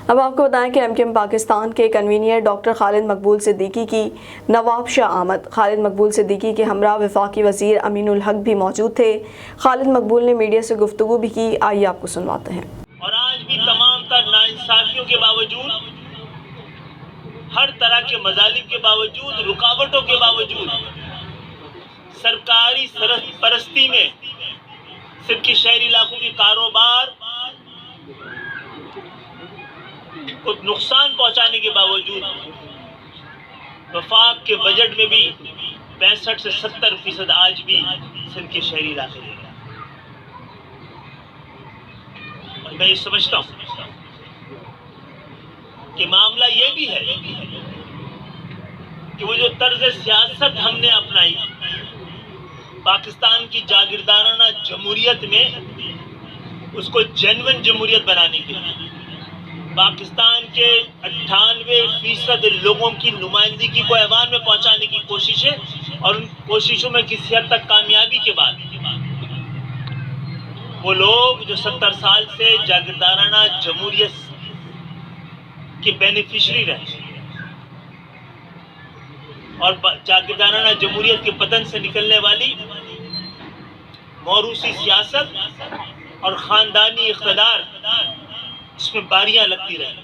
اب آپ کو بتائیں کہ MKM پاکستان کے کنوینر ڈاکٹر خالد مقبول صدیقی کی نواب شاہ آمد۔ خالد مقبول صدیقی کے ہمراہ وفاقی وزیر امین الحق بھی موجود تھے۔ خالد مقبول نے میڈیا سے گفتگو بھی کی، آئیے آپ کو سنواتے ہیں۔ اور آج بھی تمام تر ناانصافیوں کے باوجود، ہر طرح کے مظالم کے باوجود، رکاوٹوں کے باوجود، سرکاری سرپرستی میں صرف کے شہری علاقوں کے کاروبار کو نقصان پہنچانے کے باوجود وفاق کے بجٹ میں بھی 65 سے 70% آج بھی سندھ کے شہری علاقے دے رہے ہیں۔ اور میں یہ سمجھتا ہوں کہ معاملہ یہ بھی ہے کہ وہ جو طرز سیاست ہم نے اپنائی پاکستان کی جاگیردارانہ جمہوریت میں، اس کو جینوئن جمہوریت بنانے کے لیے پاکستان کے 98% لوگوں کی نمائندگی کو ایوان میں پہنچانے کی کوشش ہے، اور ان کوششوں میں کسی حد تک کامیابی کے بعد وہ لوگ جو 70 سال سے جاگیردارانہ جمہوریت کے بینیفیشری رہے اور جاگیردارانہ جمہوریت کے پتن سے نکلنے والی موروثی سیاست اور خاندانی اقتدار اس میں باریاں لگتی رہیں۔